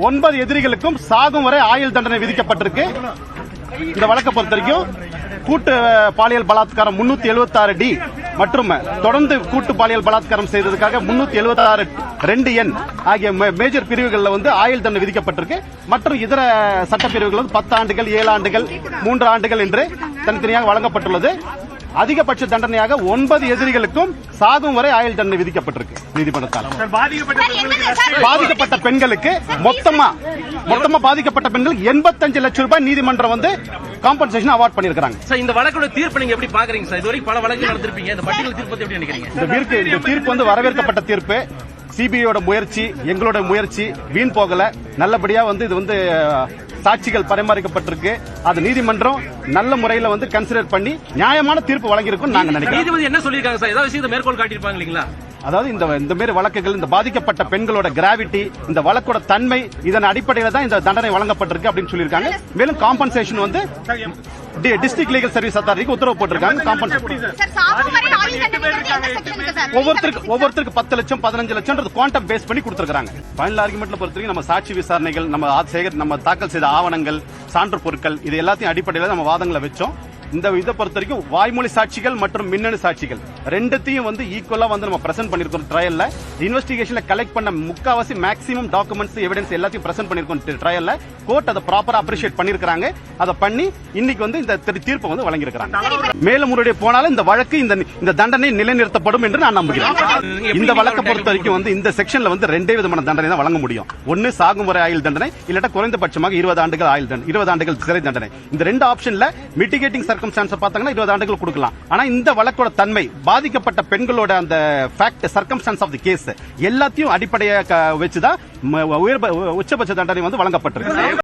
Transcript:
9 எதிரிகளுக்கும் சாகும் வரை ஆயுள் தண்டனை விதிக்கப்பட்டிருக்கு. இந்த வழக்கை பொறுத்த வரைக்கும் கூட்டு பாலியல் பலாத்காரம் 376D மற்றும் தொடர்ந்து கூட்டு பாலியல் பலாத்காரம் செய்ததுக்காக 376 2N ஆகிய மேஜர் பிரிவுகளில் ஆயுள் தண்டனை விதிக்கப்பட்டிருக்கு. மற்றும் இதர சட்டப்பிரிவுகள் 10 ஆண்டுகள், 7 ஆண்டுகள், 3 ஆண்டுகள் என்று தனித்தனியாக வழங்கப்பட்டுள்ளது. அதிகபட்ச தண்டனையாக 9 எதிரிகளுக்கும் சாகும் வரை ஆயுள் தண்டனை விதிக்கப்பட்டிருக்கு நீதிமன்றத்தால். பாதிக்கப்பட்ட பெண்களுக்கு மொத்தமா பாதிக்கப்பட்ட பெண்களுக்கு 85 லட்சம் ரூபாய் நீதிமன்றம் காம்பன்சேஷன் அவார்ட் பண்ணிருக்காங்க. இந்த வழக்கோட தீர்ப்பு நீங்க எப்படி பாக்குறீங்க சார்? இதுவரை பல வழக்குகள் நடந்திருப்பீங்க, இந்த பட்டியல் தீர்ப்பு எப்படி நினைக்கிறீங்க? இந்த தீர்ப்பு வரவேற்கப்பட்ட தீர்ப்பு. சிபிஐயோட முயற்சி, எங்களோட முயற்சி வீண் போகல. நல்லபடியா இது சாட்சிகள் பரிமாறிக்கப்பட்டிருக்கு. அது நீதிமன்றம் நல்ல முறையில் கன்சிடர் பண்ணி நியாயமான தீர்ப்பு வழங்கியிருக்கும் நாங்க நினைக்கிறோம். நீதிபதி என்ன சொல்லிருக்காங்க சார்? ஏதாவது விஷயத்தை மேற்கோள் காட்டியிருப்பாங்க இல்லீங்களா? அதாவது இந்த மாதிரி வழக்குகள், இந்த பாதிக்கப்பட்ட பெண்களோட கிராவிட்டி, இந்த வழக்கோட தன்மை, இதன் அடிப்படையில் தான் இந்த தண்டனை வழங்கப்பட்டிருக்கு அப்படின்னு சொல்லியிருக்காங்க. மேலும் காம்பன்சேஷன் டிஸ்ட்ரிக்ட் லீகல் சர்வீஸ் அத்தாரிட்டிக்கு உத்தரவு போட்டிருக்காங்க. ஒவ்வொருத்தருக்கு 10 லட்சம் 15 லட்சம் குவாண்டம் பேஸ் பண்ணி கொடுத்திருக்காங்க. ஃபைனல் ஆர்குமெண்ட்ல பொறுத்தவரைக்கும் நம்ம சாட்சி விசாரணைகள், நம்ம தாக்கல் செய்த ஆவணங்கள், சான்று பொருட்கள், இது எல்லாத்தையும் அடிப்படையில் நம்ம வாதங்களை வச்சோம். இதை பொறுத்த வரைக்கும் வாய்மொழி சாட்சிகள் மற்றும் மின்னணு சாட்சிகள் ரெண்டுத்தையும் ஈக்குவலா நம்ம பிரசன்ட் பண்ணிருக்கோம். ட்ரையல்ல இன்வெஸ்டிகேஷன்ல கலெக்ட் பண்ண முக்காவாசி மேக்ஸிமம் டாக்குமெண்ட்ஸ், எவிடன்ஸ் எல்லாத்தையும் பிரசன்ட் பண்ணிருக்கோம். ட்ரையல்ல கோர்ட் அதை ப்ராப்பரா அப்ரிஷியேட் பண்ணிருக்காங்க. அதை பண்ணி இன்னைக்கு இந்த தீர்ப்பை வழங்கியிருக்காங்க. மேல்முறையீடு போனாலும் இந்த வழக்கு, இந்த தண்டனை நிலைநிறுத்தப்படும் என்று நான் நம்புகிறேன். இந்த வழக்கை பொறுத்த வரைக்கும் இந்த செக்ஷன்ல 2 விதமான தண்டனை தான் வழங்க முடியும். ஒன்னு சாகும் வரை ஆயுள் தண்டனை, இல்லாட்ட குறைந்தபட்சமாக 20 ஆண்டுகள் ஆயுள் தண்டனை, 20 ஆண்டுகள் சிறை தண்டனை. இந்த 2 ஆப்ஷன்ல மிட்டிகேட்டிங் சர்க்கம்ஸ்டான்ஸ் பார்த்தாங்கன்னா 20 ஆண்டுகள் கொடுக்கலாம். ஆனா இந்த வழக்கோட தன்மை, பாதிக்கப்பட்ட பெண்களோட அந்த fact, circumstance of the case எல்லாத்தையும் அடிப்படையாக வச்சுதான் உச்சபட்ச தண்டனை வழங்கப்பட்டிருக்கு.